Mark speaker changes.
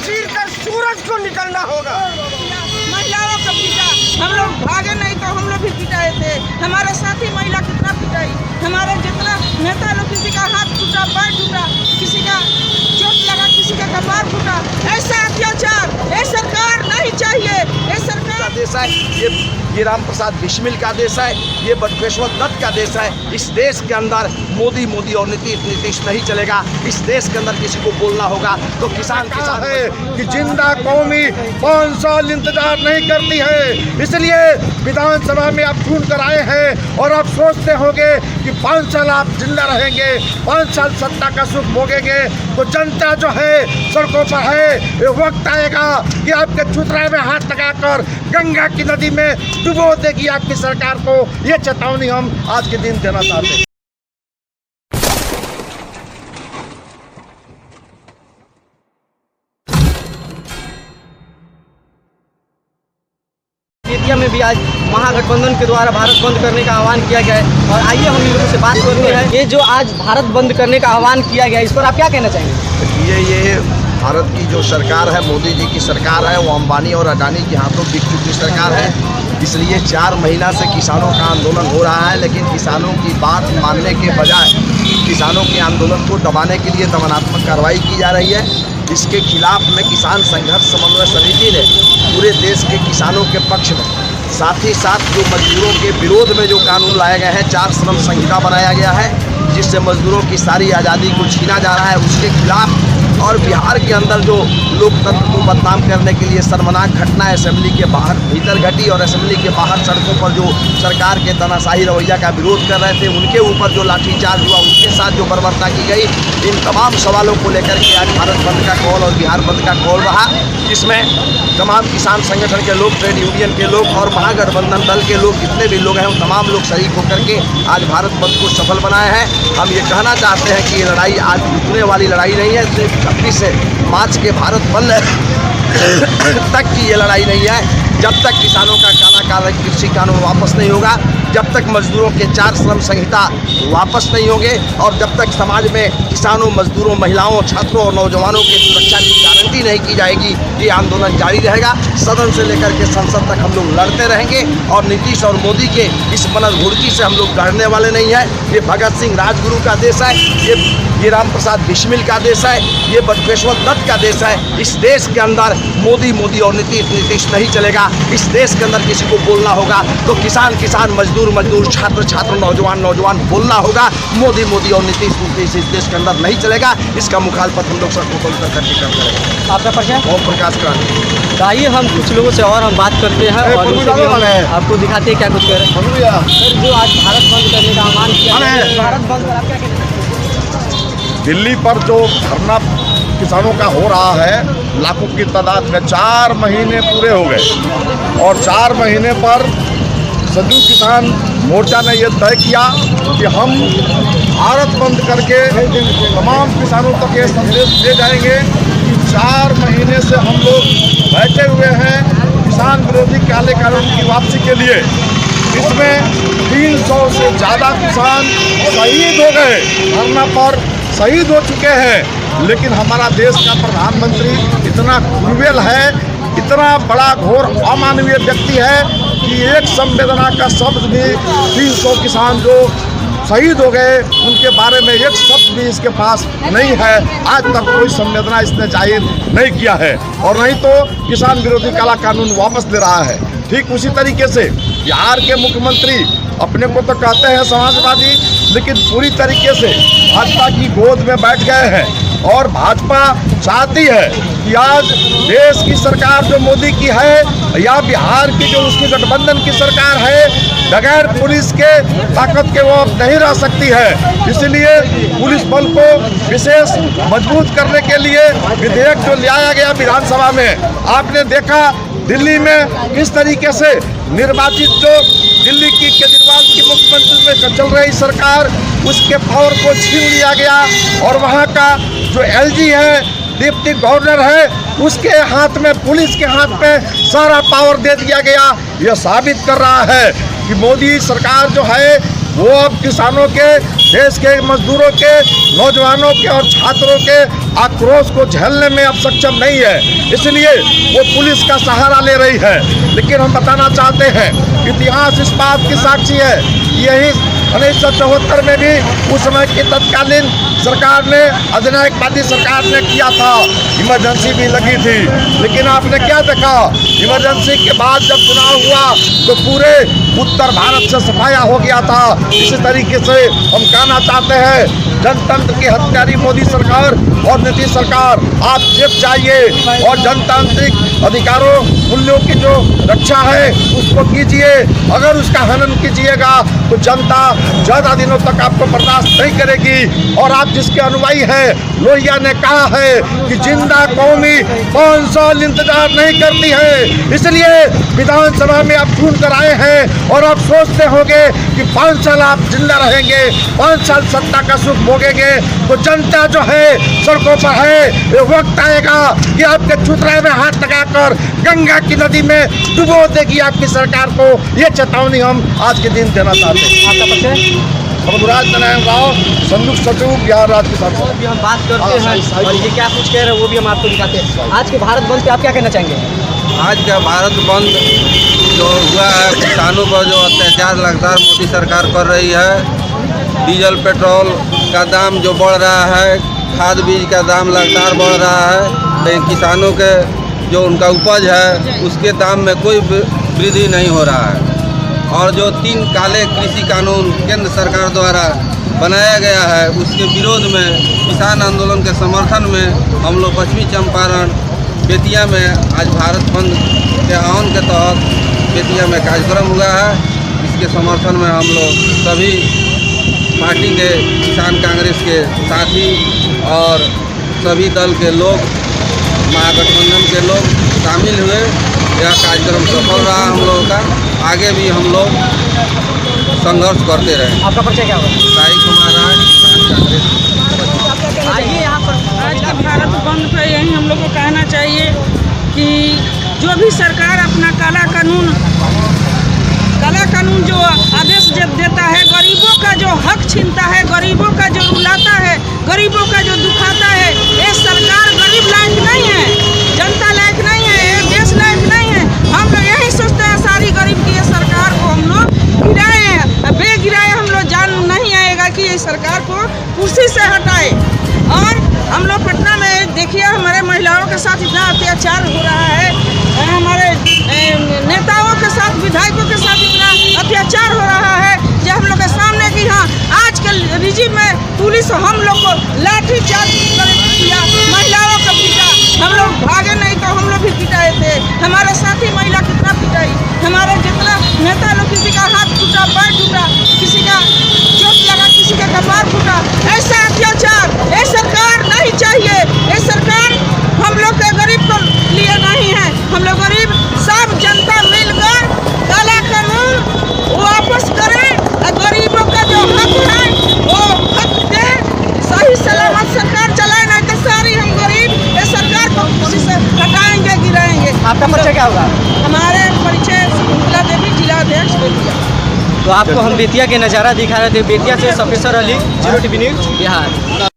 Speaker 1: चीर कर सूरज को निकलना होगा।
Speaker 2: महिलाओं को पीटा, हम लोग भागे नहीं तो हम लोग भी पिटाए थे। हमारे साथी महिला कितना पिटाई, हमारे जितना नेता लोग, किसी का हाथ टूटा, पैर टूटा, किसी का चोट लगा, किसी का कपार टूटा। ऐसा अत्याचार ये सरकार नहीं चाहिए। ये सरकार
Speaker 3: देश है, ये राम प्रसाद बिस्मिल का देश है, ये बटुकेश्वर दत्त का देश है। इस देश के अंदर मोदी और नीतीश नहीं चलेगा। इस देश के अंदर किसी को बोलना होगा तो किसान
Speaker 4: है कि जिंदा कौमी 5 साल इंतजार नहीं करती है। इसलिए विधानसभा में आप चुन कर आए हैं और आप सोचते होंगे कि 5 साल आप जिंदा रहेंगे, 5 साल सत्ता का सुख भोगेंगे। तो जनता जो है सड़कों पर है, ये वक्त आएगा कि आपके चुतराए में हाथ लगाकर गंगा की नदी में डुबो देगी आपकी सरकार को। ये चेतावनी हम आज के दिन देना चाहते हैं।
Speaker 5: बेतिया में भी आज महागठबंधन के द्वारा भारत बंद करने का आह्वान किया गया है और आइए हम लोगों से बात करते हैं। ये जो आज भारत बंद करने का आह्वान किया गया है, इस पर आप क्या कहना चाहेंगे?
Speaker 3: ये भारत की जो सरकार है, मोदी जी की सरकार है, वो अंबानी और अडानी के हाथों बिक चुकी सरकार है। इसलिए 4 महीना से किसानों का आंदोलन हो रहा है, लेकिन किसानों की बात मानने के बजाय किसानों के आंदोलन को दबाने के लिए दमनात्मक कार्रवाई की जा रही है। इसके खिलाफ में किसान संघर्ष समन्वय समिति ने पूरे देश के किसानों के पक्ष में, साथ ही साथ जो मजदूरों के विरोध में जो कानून लाए गए हैं, 4 श्रम संहिता बनाया गया है जिससे मजदूरों की सारी आज़ादी को छीना जा रहा है, उसके खिलाफ और बिहार के अंदर जो लोकतंत्र को बदनाम करने के लिए शर्मनाक घटना असेंबली के बाहर भीतर घटी और असेंबली के बाहर सड़कों पर जो सरकार के तानाशाही रवैया का विरोध कर रहे थे, उनके ऊपर जो लाठीचार्ज हुआ, उनके साथ जो बर्बरता की गई, इन तमाम सवालों को लेकर के आज भारत बंद का कॉल और बिहार बंद का कॉल रहा। इसमें तमाम किसान संगठन के लोग, ट्रेड यूनियन के लोग और महागठबंधन दल के लोग, जितने भी लोग हैं, उन तमाम लोग शरीक होकर के आज भारत बंद को सफल बनाए हैं। हम ये कहना चाहते हैं कि ये लड़ाई आज रुकने वाली लड़ाई नहीं है। सिर्फ 26 मार्च के भारत बंद तक की ये लड़ाई नहीं है। जब तक किसानों का काला कृषि कानून वापस नहीं होगा, जब तक मजदूरों के 4 श्रम संहिता वापस नहीं होंगे और जब तक समाज में किसानों, मजदूरों, महिलाओं, छात्रों और नौजवानों की सुरक्षा की गारंटी नहीं की जाएगी, ये आंदोलन जारी रहेगा। सदन से लेकर के संसद तक हम लोग लड़ते रहेंगे और नीतीश और मोदी के इस मनन घुड़की से हम लोग डरने वाले नहीं हैं। ये भगत सिंह राजगुरु का देश है, ये राम प्रसाद बिस्मिल का देश है, ये बटुकेश्वर दत्त का देश है। इस देश के अंदर मोदी और नीतीश नहीं चलेगा। इस देश के अंदर किसी को बोलना होगा तो किसान, मजदूर, छात्र, नौजवान बोलना होगा। मोदी और नीतीश इस देश के अंदर नहीं चलेगा। इसका मुखालफत हम लोग सड़कों पर उतर करके करेंगे।
Speaker 5: आपका परिचय?
Speaker 3: ओम प्रकाश क्रांति।
Speaker 5: आइए हम कुछ लोगों से और हम बात करते हैं और उनसे भी हम आपको दिखाते हैं क्या कुछ कह रहे हैं। सर, जो आज भारत बंद करने का आह्वान किया है, भारत बंद पर आप क्या कहते हैं?
Speaker 4: दिल्ली पर जो धरना किसानों का हो रहा है, लाखों की तादाद में 4 महीने पूरे हो गए और 4 महीने पर संयुक्त किसान मोर्चा ने यह तय किया कि हम भारत बंद करके तमाम किसानों तक ये संदेश दे जाएंगे कि 4 महीने से हम लोग बैठे हुए हैं किसान विरोधी काले कानून की वापसी के लिए। इसमें 300 से ज़्यादा किसान शहीद हो गए, धरना पर शहीद हो चुके हैं। लेकिन हमारा देश का प्रधानमंत्री इतना क्रूएल है, इतना बड़ा घोर अमानवीय व्यक्ति है कि एक संवेदना का शब्द भी 300 किसान जो शहीद हो गए उनके बारे में एक शब्द भी इसके पास नहीं है। आज तक कोई संवेदना इसने जाहिर नहीं किया है और नहीं तो किसान विरोधी काला कानून वापस ले रहा है। ठीक उसी तरीके से बिहार के मुख्यमंत्री अपने को तो कहते हैं समाजवादी, लेकिन पूरी तरीके से भाजपा की गोद में बैठ गए हैं और भाजपा चाहती है कि आज देश की सरकार जो मोदी की है या बिहार की जो उसकी गठबंधन की सरकार है, बगैर पुलिस के ताकत के वो अब नहीं रह सकती है। इसलिए पुलिस बल को विशेष मजबूत करने के लिए विधेयक जो लाया गया विधानसभा में, आपने देखा दिल्ली में किस तरीके से निर्वाचित जो दिल्ली की केजरीवाल की मुख्यमंत्री में चल रही सरकार, उसके पावर को छीन लिया गया और वहाँ का जो एलजी है, डिप्टी गवर्नर है, उसके हाथ में, पुलिस के हाथ में सारा पावर दे दिया गया। यह साबित कर रहा है कि मोदी सरकार जो है वो अब किसानों के देश के मजदूरों के, नौजवानों के और छात्रों के आक्रोश को झेलने में अब सक्षम नहीं है, इसलिए वो पुलिस का सहारा ले रही है। लेकिन हम बताना चाहते हैं, इतिहास इस बात की साक्षी है, यही 1974 में भी उस समय की तत्कालीन सरकार ने, अधिनायकवादी सरकार ने किया था, इमरजेंसी भी लगी थी। लेकिन आपने क्या देखा, इमरजेंसी के बाद जब चुनाव हुआ तो पूरे उत्तर भारत से सफाया हो गया था। इसी तरीके से हम कहना चाहते हैं, जनतंत्र की हत्यारी मोदी सरकार और नीतीश सरकार, आप चुप जाइए और जनतांत्रिक अधिकारों, मूल्यों की जो रक्षा है उसको कीजिए। अगर उसका हनन कीजिएगा तो जनता ज़्यादा दिनों तक आपको बर्दाश्त नहीं करेगी। और आप जिसके अनुयायी हैं, लोहिया ने कहा है कि जिंदा कौमी 5 साल इंतजार नहीं करती है, इसलिए विधानसभा में आप चुन कर आए हैं और आप सोचते होंगे कि 5 साल आप जिंदा रहेंगे, 5 साल सत्ता का सुख भोगेंगे। तो जनता जो है सड़कों पर है, ये वक्त आएगा कि आपके चुतराए में हाथ लगाकर गंगा की नदी में डुबो देगी आपकी सरकार को। ये चेतावनी हम आज के दिन देना चाहते हैं।
Speaker 5: आपका परिचय?
Speaker 4: मधुराज नारायण राव, संयुक्त सचिव, बिहार राज्य किसान
Speaker 5: और भी हम बात करते हैं और ये क्या कुछ कह रहे हैं वो भी हम आपको दिखाते हैं। आज के भारत बंद पे आप क्या कहना चाहेंगे?
Speaker 6: आज का भारत बंद जो हुआ है, किसानों पर जो अत्याचार लगातार मोदी सरकार कर रही है, डीजल पेट्रोल का दाम जो बढ़ रहा है, खाद बीज का दाम लगातार बढ़ रहा है, लेकिन किसानों के जो उनका उपज है उसके दाम में कोई वृद्धि नहीं हो रहा है। और जो 3 काले कृषि कानून केंद्र सरकार द्वारा बनाया गया है, उसके विरोध में, किसान आंदोलन के समर्थन में हम लोग पश्चिमी चंपारण बेतिया में आज भारत बंद के आह्वान के तहत बेतिया में कार्यक्रम हुआ है। इसके समर्थन में हम लोग सभी पार्टी के, किसान कांग्रेस के साथी और सभी दल के लोग, महागठबंधन के लोग शामिल हुए। यह कार्यक्रम सफल रहा हम लोगों का, आगे भी हम लोग संघर्ष करते रहे।
Speaker 5: आपका परिचय क्या होगा?
Speaker 6: साई कुमार राज, किसान कांग्रेस।
Speaker 5: आइए यहाँ पर।
Speaker 2: आज के भारत बंद पर यही हम लोग को कहना चाहिए कि जो भी सरकार अपना काला कानून जो आदेश देता है, गरीबों का जो हक छीनता है, गरीबों का जो रुलाता है, गरीबों का जो दुखाता है, ये सरकार गरीब लायक नहीं है, जनता लायक नहीं है, ये देश लायक नहीं है। हम लोग यही सोचते हैं सारी गरीब की ये सरकार को हम लोग गिराए हैं, बेगिराए हम लोग जान नहीं आएगा कि ये सरकार को कुर्सी से हटाए। और हम लोग पटना में देखिए, हमारे महिलाओं के साथ इतना अत्याचार हो रहा है, हमारे नेताओं के साथ, विधायकों के साथ इतना अत्याचार हो रहा है जो हम लोग के सामने कि हाँ, आज के रिजीम में पुलिस हम लोग को लाठी चार्ज किया, महिलाओं को पीटा, हम लोग भागे नहीं तो हम लोग भी पिटाए थे। हमारे साथी महिला कितना पिटाई, हमारे जितना नेता लोग, किसी का हाथ टूटा, पैर टूटा, किसी का चोट लगा, किसी का कपार फूटा। ऐसा अत्याचार ये सरकार नहीं चाहिए। ये सरकार हम लोग के गरीब को लिए नहीं है। हम लोग गरीब सब जनता मिलकर काला कानून वापस करें, गरीबों का जो हक है वो हक दे, सही सलामत सरकार चलाए, नहीं तो सारी हम गरीब ये सरकार को कुर्सी से हटाएंगे, गिराएंगे।
Speaker 5: आपका परिचय क्या होगा?
Speaker 2: हमारे परिचय शकुंतला देवी, जिला अध्यक्ष बेतिया।
Speaker 5: तो आपको हम बेतिया के नज़ारा दिखा रहे थे। बेतिया से सफेसर अली, 0 TV न्यूज़, बिहार।